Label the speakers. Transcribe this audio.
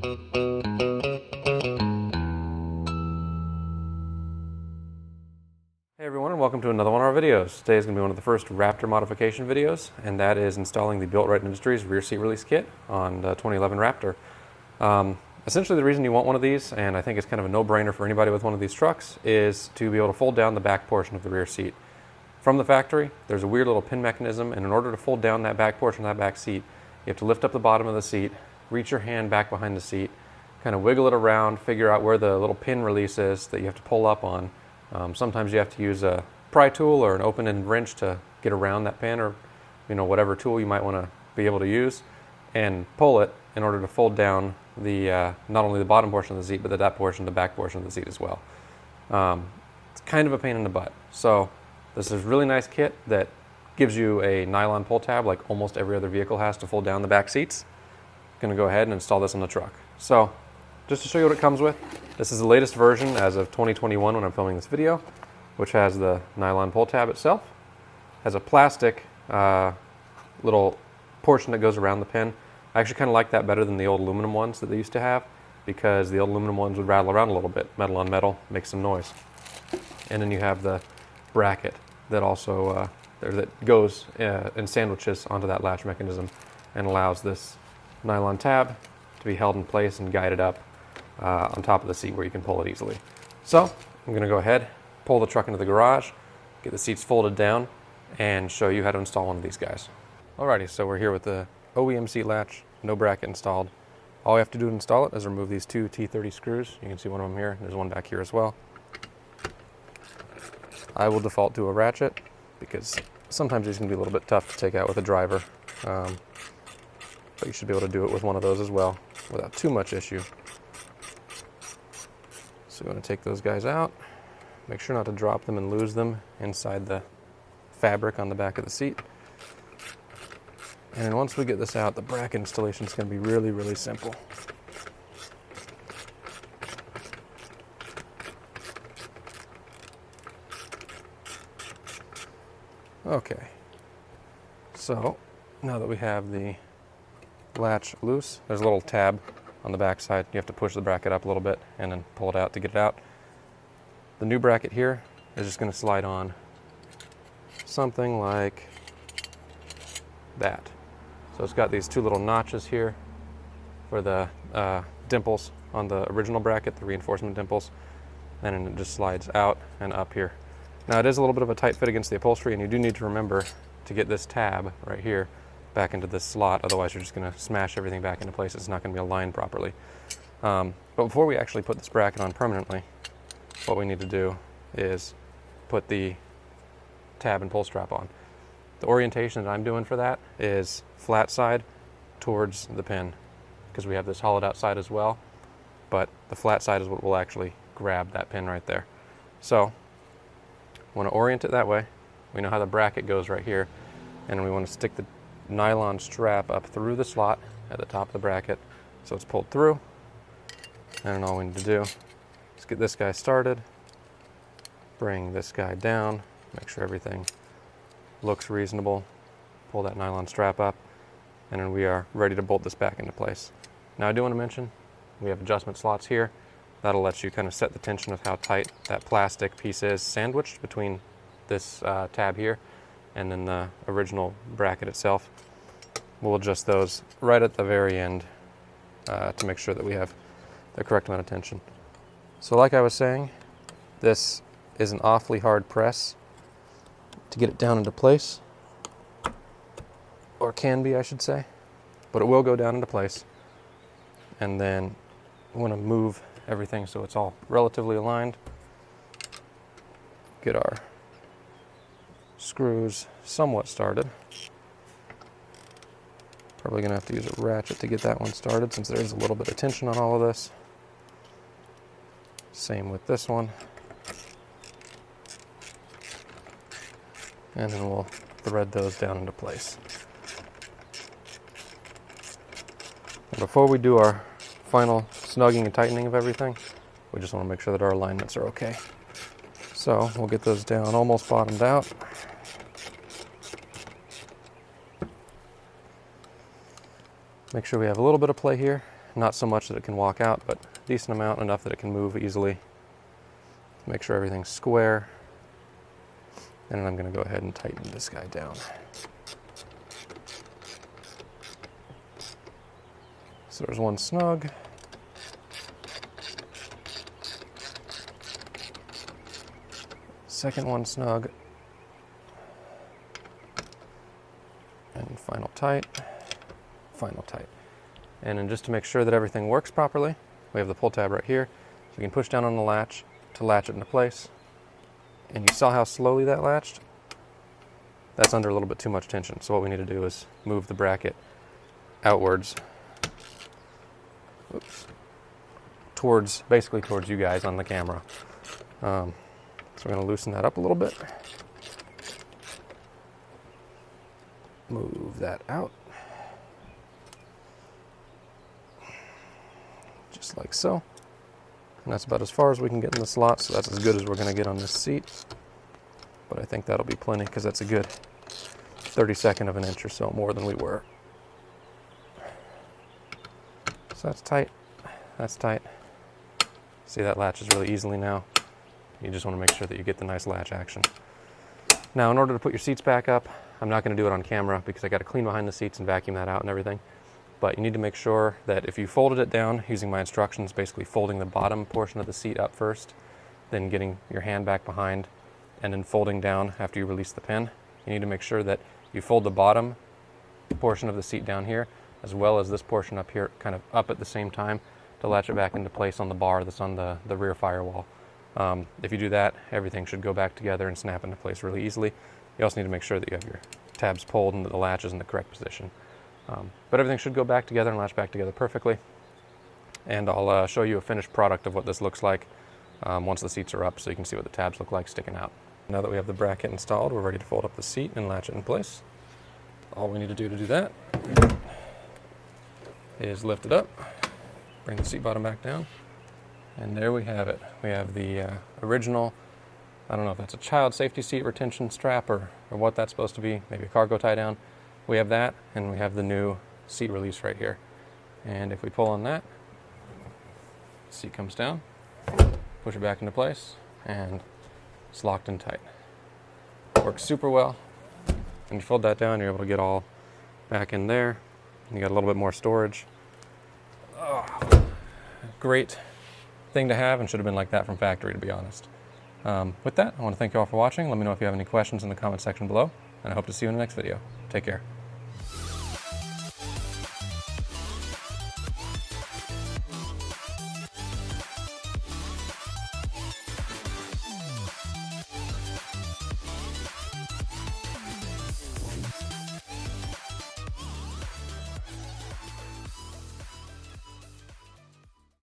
Speaker 1: Hey everyone, and welcome to another one of our videos. Today is going to be one of the first Raptor modification videos, and that is installing the BuiltRight Industries rear seat release kit on the 2011 Raptor. Essentially the reason you want one of these, and I think it's kind of a no-brainer for anybody with one of these trucks, is to be able to fold down the back portion of the rear seat. From the factory, there's a weird little pin mechanism, and in order to fold down that back portion of that back seat, you have to lift up the bottom of the seat, reach your hand back behind the seat, kind of wiggle it around, figure out where the little pin release is that you have to pull up on. Sometimes you have to use a pry tool or an open-end wrench to get around that pin, or whatever tool you might want to be able to use, and pull it in order to fold down the not only the bottom portion of the seat, but the back portion of the seat as well. It's kind of a pain in the butt. So this is a really nice kit that gives you a nylon pull tab like almost every other vehicle has to fold down the back seats. I'm going to go ahead and install this on the truck. So just to show you what it comes with, this is the latest version as of 2021 when I'm filming this video, which has the nylon pull tab itself, has a plastic little portion that goes around the pin. I actually kind of like that better than the old aluminum ones that they used to have, because the old aluminum ones would rattle around a little bit. Metal on metal makes some noise. And then you have the bracket that also that goes and sandwiches onto that latch mechanism and allows this nylon tab to be held in place and guided up on top of the seat where you can pull it easily. So I'm going to go ahead, pull the truck into the garage, get the seats folded down, and show you how to install one of these guys. Alrighty, so we're here with the OEM seat latch, no bracket installed. All we have to do to install it is remove these two T30 screws. You can see one of them here. There's one back here as well. I will default to a ratchet because sometimes these can be a little bit tough to take out with a driver. But you should be able to do it with one of those as well without too much issue. So you want to take those guys out. Make sure not to drop them and lose them inside the fabric on the back of the seat. And then once we get this out, the bracket installation is going to be really, really simple. Okay, so now that we have the latch loose, there's a little tab on the back side. You have to push the bracket up a little bit and then pull it out to get it out. The new bracket here is just going to slide on something like that. So it's got these two little notches here for the dimples on the original bracket, the reinforcement dimples, and then it just slides out and up here. Now it is a little bit of a tight fit against the upholstery, and you do need to remember to get this tab right here back into this slot, otherwise you're just going to smash everything back into place. It's not going to be aligned properly. But before we actually put this bracket on permanently, what we need to do is put the tab and pull strap on. The orientation that I'm doing for that is flat side towards the pin, because we have this hollowed out side as well, but the flat side is what will actually grab that pin right there. So we want to orient it that way. We know how the bracket goes right here, and we want to stick the nylon strap up through the slot at the top of the bracket so it's pulled through. And then all we need to do is get this guy started, bring this guy down, make sure everything looks reasonable, pull that nylon strap up, and then we are ready to bolt this back into place. Now I do want to mention we have adjustment slots here. That'll let you kind of set the tension of how tight that plastic piece is sandwiched between this tab here and then the original bracket itself. We'll adjust those right at the very end to make sure that we have the correct amount of tension. So like I was saying, this is an awfully hard press to get it down into place, or can be, I should say, but it will go down into place. And then we want to move everything so it's all relatively aligned. Get our screws somewhat started. Probably going to have to use a ratchet to get that one started since there's a little bit of tension on all of this. Same with this one. And then we'll thread those down into place. And before we do our final snugging and tightening of everything, we just want to make sure that our alignments are okay. So we'll get those down almost bottomed out. Make sure we have a little bit of play here Not so much that it can walk out, but a decent amount, enough that it can move easily. Make sure everything's square. And then I'm going to go ahead and tighten this guy down. So there's one snug. Second one snug. And final tight. Final tight. And then just to make sure that everything works properly, we have the pull tab right here. So you can push down on the latch to latch it into place. And you saw how slowly that latched? That's under a little bit too much tension. So what we need to do is move the bracket outwards. Oops. Basically towards you guys on the camera. So we're going to loosen that up a little bit. Move that out. Just like so. And that's about as far as we can get in the slot, so that's as good as we're going to get on this seat. But I think that'll be plenty because that's a good 32nd of an inch or so more than we were. So that's tight. That's tight. See, that latches really easily now. You just want to make sure that you get the nice latch action. Now, in order to put your seats back up, I'm not going to do it on camera because I got to clean behind the seats and vacuum that out and everything. But you need to make sure that if you folded it down using my instructions, basically folding the bottom portion of the seat up first, then getting your hand back behind, and then folding down after you release the pin, you need to make sure that you fold the bottom portion of the seat down here, as well as this portion up here, kind of up at the same time to latch it back into place on the bar that's on the rear firewall. If you do that, everything should go back together and snap into place really easily. You also need to make sure that you have your tabs pulled and that the latch is in the correct position. But everything should go back together and latch back together perfectly. And I'll show you a finished product of what this looks like once the seats are up, so you can see what the tabs look like sticking out. Now that we have the bracket installed, we're ready to fold up the seat and latch it in place. All we need to do that is lift it up, bring the seat bottom back down, and there we have it. We have the original, I don't know if that's a child safety seat retention strap or what that's supposed to be, maybe a cargo tie down. We have that, and we have the new seat release right here. And if we pull on that, the seat comes down, push it back into place, and it's locked in tight. Works super well. And you fold that down, you're able to get all back in there. You got a little bit more storage. Oh, great thing to have, and should have been like that from factory, to be honest. With that, I want to thank you all for watching. Let me know if you have any questions in the comment section below, and I hope to see you in the next video. Take care.